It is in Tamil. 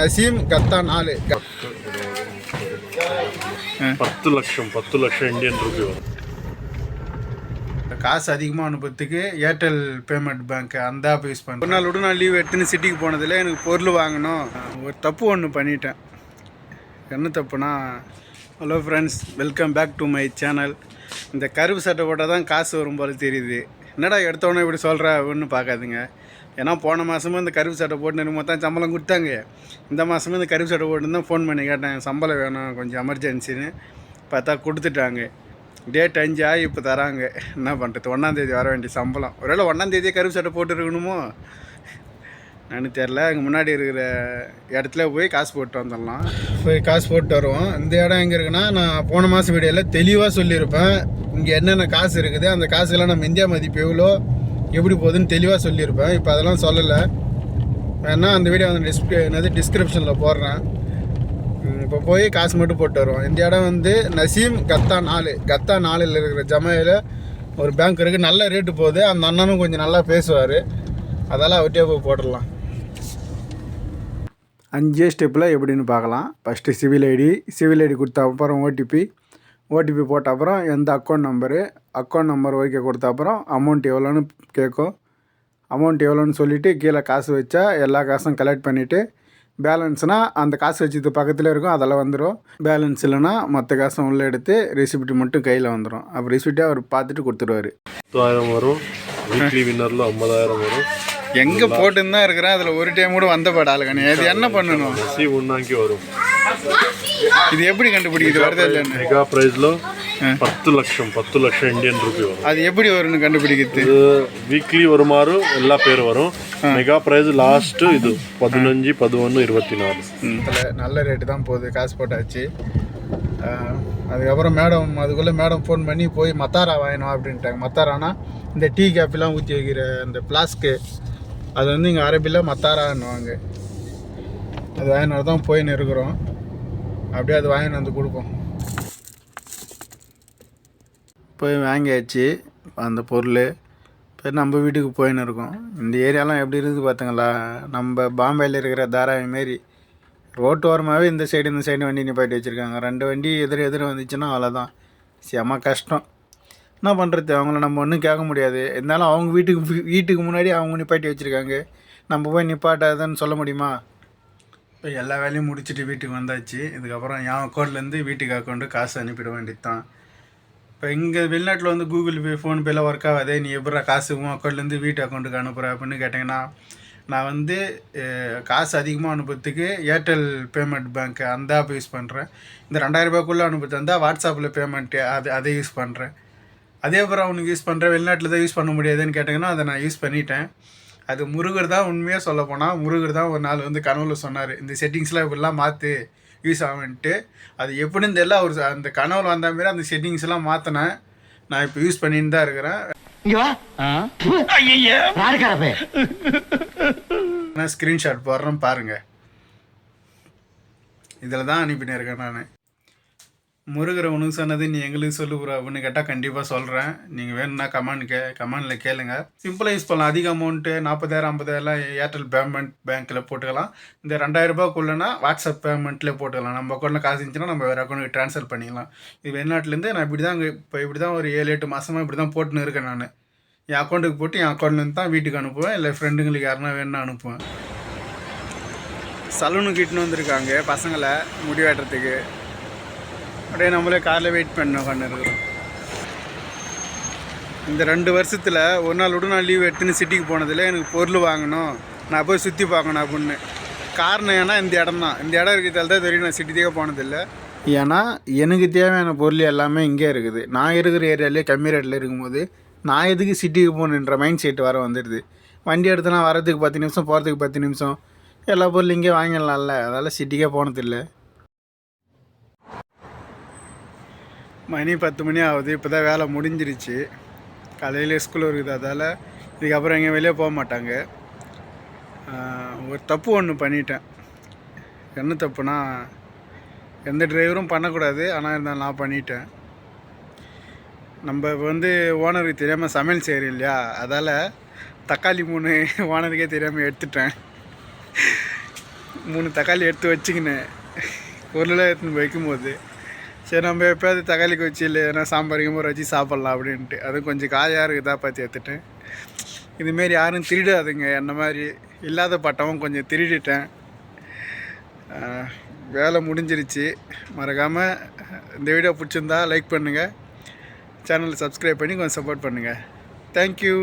நசீம் கத்தான் ஆளு 10 லட்சம் இந்தியன் ரூபி வரும். காசு அதிகமாக அனுப்புறதுக்கு ஏர்டெல் பேமெண்ட் பேங்க் அந்த ஆப் யூஸ் பண்ணேன். ஒரு நாள் விட நான் லீவ் எடுத்துன்னு சிட்டிக்கு போனதில் எனக்கு பொருள் வாங்கணும். ஒரு தப்பு ஒன்று பண்ணிட்டேன். என்ன தப்புனா, hello friends, welcome back to my channel. இந்த கருப்பு சட்டை போட்டால் தான் காசு வரும் போல தெரியுது. என்னடா எடுத்தோன்னே இப்படி சொல்கிற ஒன்று பார்க்காதுங்க. ஏன்னா போன மாதமும் இந்த கருப்பு சட்டை போட்டு இருக்கும்போது தான் சம்பளம் கொடுத்தாங்க. இந்த மாதமும் இந்த கருப்பு சட்டை போட்டு தான் ஃபோன் பண்ணி கேட்டேன், சம்பளம் வேணும் கொஞ்சம் எமர்ஜென்சின்னு. பார்த்தா கொடுத்துட்டாங்க. டேட் 5 ஆகி இப்போ தராங்க. என்ன பண்ணுறது, 1ஆந்தேதி வர வேண்டிய சம்பளம். ஒருவேளை 1ஆந்தேதியே கருப்பு சட்டை போட்டுருக்கணுமோ நான் தெரில. அங்கே முன்னாடி இருக்கிற இடத்துல போய் காசு போட்டு வந்துடலாம். போய் காசு போட்டு வருவோம். இந்த இடம் எங்கே இருக்குன்னா, நான் போன மாதம் வீடியோவில் தெளிவாக சொல்லியிருப்பேன். இங்கே என்னென்ன காசு இருக்குது, அந்த காசுலாம் நம்ம இந்தியா மதிப்பு எவ்வளோ எப்படி போகுதுன்னு தெளிவாக சொல்லியிருப்பேன். இப்போ அதெல்லாம் சொல்லலை. வேணா அந்த வீடியோ வந்து டிஸ்கிரிப்ஷனில் போடுறேன். இப்போ போய் காசு மட்டும் போட்டு வருவோம். இந்த இடம் வந்து நசீம் கத்தான் ஆளில் இருக்கிற ஜமாயில் ஒரு பேங்க் இருக்குது. நல்ல ரேட்டு போகுது. அந்த அண்ணனும் கொஞ்சம் நல்லா பேசுவார். அதெல்லாம் அவர்கிட்டே போய் போட்டுடலாம். 5 ஸ்டெப்பில் எப்படின்னு பார்க்கலாம். ஃபஸ்ட்டு சிவில் ஐடி கொடுத்த அப்புறம் ஓடிபி போட்ட அப்புறம் எந்த அக்கௌண்ட் நம்பர் ஓகே கொடுத்த அப்புறம் அமௌண்ட் எவ்வளோன்னு கேட்கும். அமௌண்ட் எவ்வளோன்னு சொல்லிவிட்டு கீழே காசு வச்சா எல்லா காசும் கலெக்ட் பண்ணிவிட்டு பேலன்ஸ்னால் அந்த காசு வச்சது பக்கத்தில் இருக்கும், அதெல்லாம் வந்துடும். பேலன்ஸ் இல்லைன்னா மற்ற காசும் உள்ளே எடுத்து ரெசிப்ட் மட்டும் கையில் வந்துடும். அப்போ ரெசிப்டே அவர் பார்த்துட்டு கொடுத்துருவார். 10,000 வரும். வீக்லி வின்னரில் 50,000 வரும். எங்கே போட்டுன்னு தான் இருக்கிறேன். அதில் ஒரு டைம் கூட வந்த பாடாளுக்கணி. அது என்ன பண்ணணும்? ஒன்றாக்கி வரும். இது எப்படி கண்டுபிடிக்குது வருது இல்லை? மெகா ப்ரைஸில் 10 லட்சம் இந்தியன் ரூபி வரும். அது எப்படி வரும்னு கண்டுபிடிக்கிறது? வீக்லி வருமாறு எல்லா பேரும் வரும். மெகா ப்ரைஸ் லாஸ்ட்டு இது 15, 11, 24. நல்ல ரேட்டு தான் போகுது. காசு போட்டாச்சு. அதுக்கப்புறம் அதுக்குள்ளே மேடம் ஃபோன் பண்ணி போய் மத்தாரா வாங்கினோம் அப்படின்ட்டாங்க. மத்தாரானா இந்த டீ காஃபிலாம் ஊற்றி வைக்கிற அந்த ஃப்ளாஸ்க்கு, அது வந்து இங்கே அரபியில் மத்தாரான்னுவாங்க. அது வாங்கினால தான் போயின்னு இருக்கிறோம். அப்படியே அது வாங்கின்னு வந்து கொடுப்போம். போய் வாங்கியாச்சு அந்த பொருள். இப்போ நம்ம வீட்டுக்கு போயின்னு இருக்கோம். இந்த ஏரியாலாம் எப்படி இருக்குது பார்த்துங்களா? நம்ம பாம்பேயில் இருக்கிற தாராவி மாரி ரோட்டு ஓரமாகவே இந்த சைடு வண்டி நிப்பாட்டி வச்சுருக்காங்க. 2 வண்டி எதிர வந்துச்சுன்னா அவ்வளோதான், செம கஷ்டம். என்ன பண்ணுறது, அவங்கள நம்ம ஒன்றும் கேட்க முடியாது. இருந்தாலும் அவங்க வீட்டுக்கு முன்னாடி அவங்க நிப்பாட்டி வச்சுருக்காங்க. நம்ம போய் நிப்பாட்டாதுன்னு சொல்ல முடியுமா? இப்போ எல்லா வேலையும் முடிச்சுட்டு வீட்டுக்கு வந்தாச்சு. இதுக்கப்புறம் என் அக்கௌண்ட்லேருந்து வீட்டுக்கு அக்கௌண்ட்டு காசு அனுப்பிட வேண்டியது தான். இப்போ இங்கே வெளிநாட்டில் வந்து கூகுள் பே, ஃபோன்பேலாம் ஒர்க் ஆகாதே, நீ எப்படா காசு உன் அக்கௌண்ட்லேருந்து வீட்டு அக்கௌண்ட்டுக்கு அனுப்புகிற அப்படின்னு கேட்டிங்கன்னா, நான் வந்து காசு அதிகமாக அனுப்புறதுக்கு ஏர்டெல் பேமெண்ட் பேங்க் அந்த ஆப் யூஸ் பண்ணுறேன். இந்த 2000 ரூபாய்க்குள்ளே அனுப்புறது இருந்தால் வாட்ஸ்அப்பில் பேமெண்ட்டு அதை யூஸ் பண்ணுறேன். அதே அப்புறம் அவனுக்கு யூஸ் பண்ணுறேன். வெளிநாட்டில் தான் யூஸ் பண்ண முடியாதுன்னு கேட்டிங்கன்னா, அதை நான் யூஸ் பண்ணிட்டேன். அது முருகர் தான் உண்மையாக சொல்ல போனால். முருகர் தான் ஒரு நாள் வந்து கனவுல சொன்னார், இந்த செட்டிங்ஸ்லாம் இப்படிலாம் மாற்று யூஸ் ஆகுன்ட்டு. அது எப்படின்னு தெரியல, அவர் அந்த கனவுல வந்த மாரி அந்த செட்டிங்ஸ்லாம் மாற்றினேன். நான் இப்போ யூஸ் பண்ணின்னு தான் இருக்கிறேன். நான் ஸ்க்ரீன்ஷாட் போடுறேன் பாருங்கள். இதில் தான் அனுப்பினே இருக்கேன் நான். முருகரை உனக்கு சொன்னது நீ எங்களுக்கு சொல்லுப்புற அப்படின்னு கேட்டால் கண்டிப்பாக சொல்கிறேன். நீங்கள் வேணும்னா கமெண்டில் கேளுங்க. சிம்பிளாக யூஸ் பண்ணலாம். அதிக அமௌண்ட்டு 40,000 50,000 ஏர்டெல் பேமெண்ட் பேங்க்கில் போட்டுக்கலாம். இந்த 2000 ரூபாய்க்குள்ளனா வாட்ஸ்அப் பேமெண்ட்டில் போட்டுக்கலாம். நம்ம அக்கௌண்ட்டில் காசு இருந்துச்சுன்னா நம்ம வேறு அக்கௌண்ட்டுக்கு ட்ரான்ஸ்ஃபர் பண்ணிக்கலாம். இது வெளிநாட்டிலேருந்து நான் இப்படி தான் ஒரு 7-8 மாதமாக இப்படி தான் போட்டுன்னு இருக்கேன். நான் என் அக்கௌண்ட்டுக்கு போட்டு என் அக்கௌண்ட்லேருந்து தான் வீட்டுக்கு அனுப்புவேன். இல்லை ஃப்ரெண்டுங்களுக்கு யாருன்னா வேணும்னா அனுப்புவேன். சலூனுக்கு இட்டுன்னு வந்திருக்காங்க பசங்களை முடி வெட்டுறதுக்கு. அப்படியே நம்மளே காரில் வெயிட் பண்ண இருக்கிறோம். இந்த 2 வருஷத்தில் ஒரு நாள் விட நான் லீவ் எடுத்துன்னு சிட்டிக்கு போனதில் எனக்கு பொருள் வாங்கணும், நான் போய் சுற்றி பார்க்கணும் அப்படின்னு. காரணம் ஏன்னா இந்த இடம் தான். இந்த இடம் இருக்கிறதால தான் தெரியும் நான் சிட்டிக்கே போனதில்லை. ஏன்னா எனக்கு தேவையான பொருள் எல்லாமே இங்கே இருக்குது. நான் இருக்கிற ஏரியாலே கம்மி ரேட்டில் இருக்கும்போது நான் எதுக்கு சிட்டிக்கு போகணுன்ற மைண்ட் செட் வர வந்துடுது. வண்டி எடுத்துனா வரதுக்கு 10 நிமிஷம், போகிறதுக்கு 10 நிமிஷம், எல்லா பொருளும் இங்கே வாங்கிடலாம்ல. அதனால் சிட்டிக்கே போனதில்லை. மணி 10 மணி ஆகுது. இப்போ தான் வேலை முடிஞ்சிருச்சு. காலையில் ஸ்கூல் இருக்குது. அதால் இதுக்கப்புறம் எங்கே வெளியே போக மாட்டாங்க. ஒரு தப்பு ஒன்று பண்ணிட்டேன். என்ன தப்புனா, எந்த டிரைவரும் பண்ணக்கூடாது, ஆனால் இருந்தாலும் நான் பண்ணிட்டேன். நம்ம வந்து ஓனருக்கு தெரியாமல் சமையல் செய்கிறோம் இல்லையா, அதால் தக்காளி 3 ஓனருக்கே தெரியாமல் எடுத்துட்டேன். 3 தக்காளி எடுத்து வச்சுக்கினேன் பொருளெலாம் எடுத்துன்னு வைக்கும்போது. சரி நம்ம எப்போயாவது தக்காளி கொச்சி இல்லை எதனா சாம்பார் கிம்பார் வச்சு சாப்பிட்லாம் அப்படின்ட்டு. அதுவும் கொஞ்சம் காயாக இருக்குதா பார்த்து எடுத்துட்டேன். இதுமாரி யாரும் திருடாதுங்க, என்ன மாதிரி இல்லாத பட்டவன் கொஞ்சம் திருடிட்டேன். வேலை முடிஞ்சிருச்சு. மறக்காமல் இந்த வீடியோ பிடிச்சிருந்தா லைக் பண்ணுங்கள், சேனலை சப்ஸ்கிரைப் பண்ணி கொஞ்சம் சப்போர்ட் பண்ணுங்கள். தேங்க்யூ.